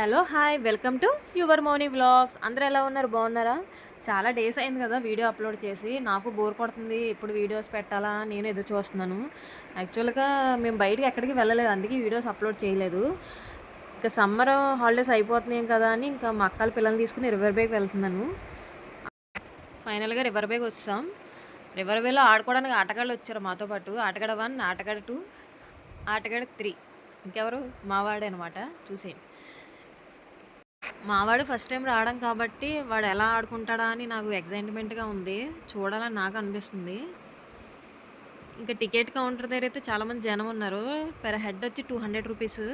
Hello! Hi! Welcome to your Moni vlogs. అందరూ ఎలా ఉన్నారు? బాగున్నారా? చాలా డేస్ అయింది కదా వీడియో అప్లోడ్ చేసి. నాకు బోర్ కొడుతుంది. ఎప్పుడు వీడియోస్ పెట్టాలా అని నేను ఎదురు చూస్తున్నాను. యాక్చువల్‌గా మేము బయటికి ఎక్కడికి వెళ్ళలేదు. అందుకే వీడియోస్ అప్లోడ్ చేయలేదు. ఇక సమ్మర్ హాలిడేస్ అయిపోతున్నాయి కదా అని ఇంకా మా అక్కల పిల్లల్ని తీసుకొని రివర్ బేకి వెళ్తున్నాను. ఫైనల్‌గా రివర్ బేకి వచ్చేసాం. రివర్ వేలో ఆడుకోవడానికి ఆటగాళ్ళు వచ్చారు మాతో పాటు. ఆటగాడు 1, ఆటగాడు 2, ఆటగాడు 3. ఇంకెవరు? మావాడే అనమాట. చూసేయండి. మావాడు ఫస్ట్ టైం రావడం కాబట్టి వాడు ఎలా ఆడుకుంటాడా అని నాకు ఎక్సైట్మెంట్‌గా ఉంది. చూడాలని నాకు అనిపిస్తుంది. ఇంకా టికెట్ కౌంటర్ దగ్గర అయితే చాలామంది జనం ఉన్నారు. పర్ హెడ్ వచ్చి ₹200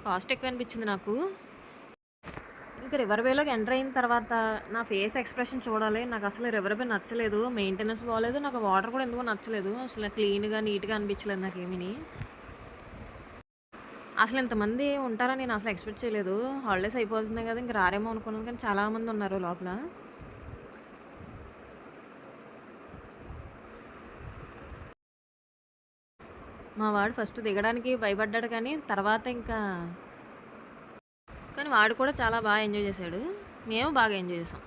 కాస్ట్ ఎక్కువ అనిపించింది నాకు. ఇంకా రివర్ వేలోకి ఎంటర్ అయిన తర్వాత నా ఫేస్ ఎక్స్ప్రెషన్ చూడాలి. నాకు అసలు రివర్ వే నచ్చలేదు. మెయింటెనెన్స్ బాలేదు. నాకు వాటర్ కూడా ఎందుకో నచ్చలేదు. అసలు క్లీన్‌గా, నీట్‌గా అనిపించలేదు నాకేమీని. అసలు ఇంతమంది ఉంటారని నేను అసలు ఎక్స్‌పెక్ట్ చేయలేదు. హాలిడేస్ అయిపోతున్నాయి కదా! ఇంక రారేమో అనుకున్నాను కానీ చాలామంది ఉన్నారు లోపల. మా వాడు ఫస్ట్ దిగడానికి భయపడ్డాడు కానీ వాడు కూడా చాలా బాగా ఎంజాయ్ చేశాడు. మేము బాగా ఎంజాయ్ చేసాం.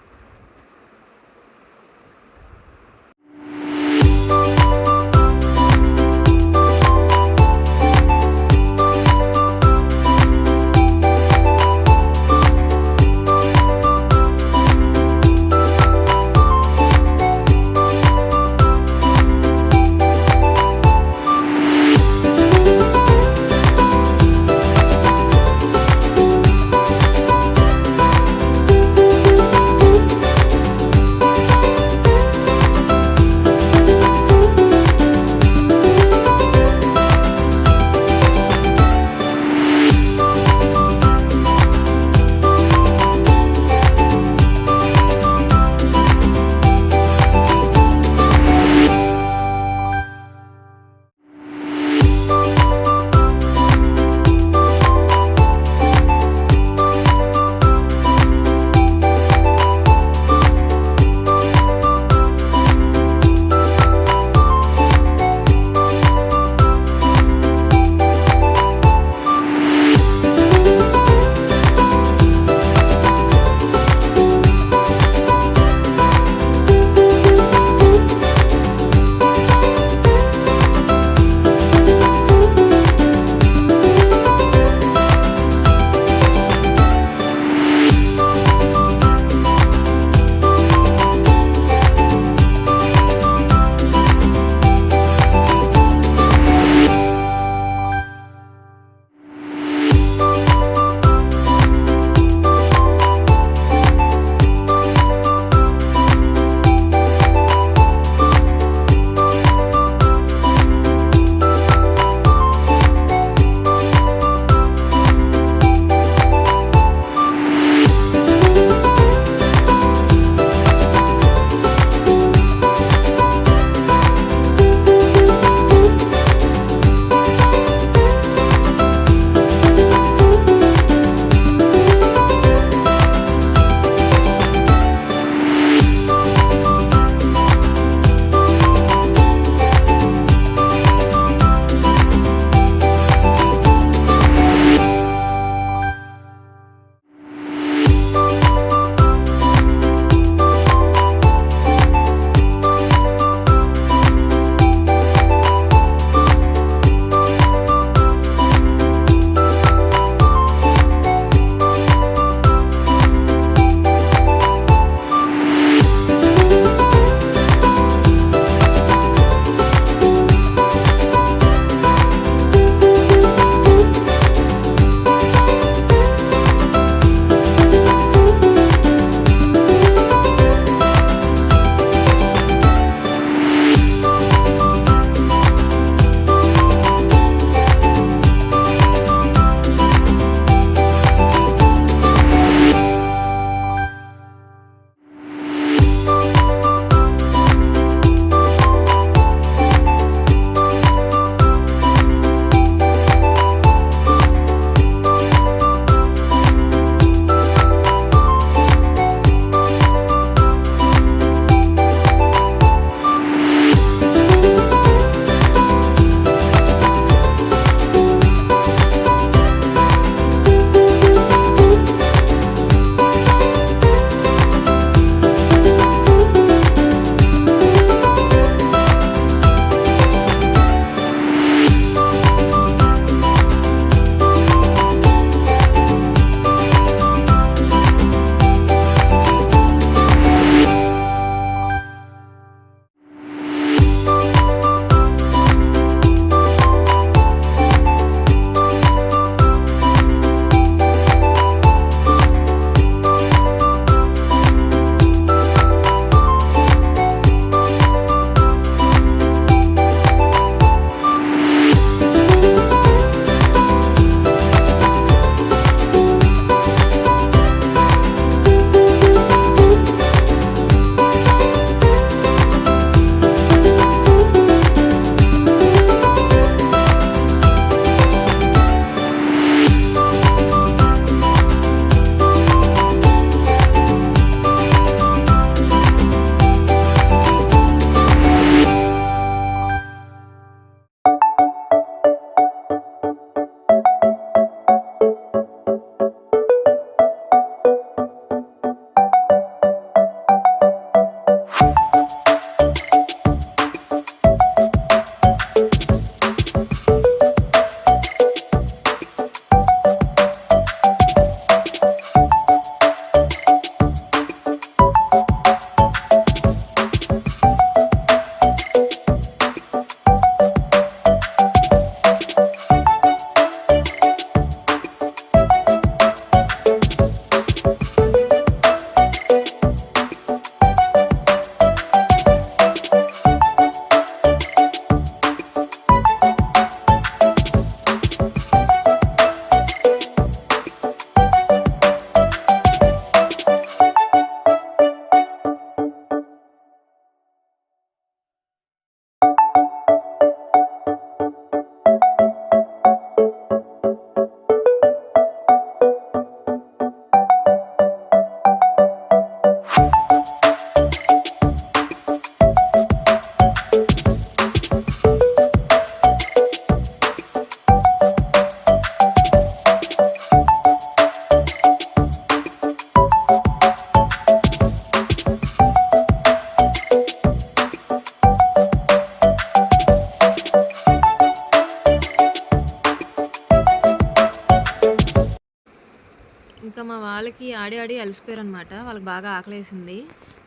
పార్క్‌కి ఆడి ఆడి అలసిపోయారనమాట. వాళ్ళకి బాగా ఆకలేసింది.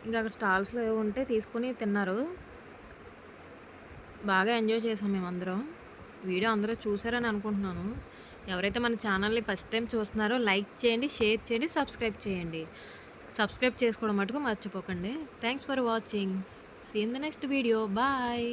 ఇంకా అక్కడ స్టాల్స్‌లో ఏవో ఉంటే తీసుకొని తిన్నారు. బాగా ఎంజాయ్ చేసాం మేమందరం. వీడియో అందరూ చూసారని అనుకుంటున్నాను. ఎవరైతే మన ఛానల్‌ని ఫస్ట్ టైమ్ చూస్తున్నారో లైక్ చేయండి, షేర్ చేయండి, సబ్స్క్రైబ్ చేయండి. సబ్స్క్రైబ్ చేసుకోవడం మటుకు మర్చిపోకండి. Thanks for watching. See you in the next video. Bye.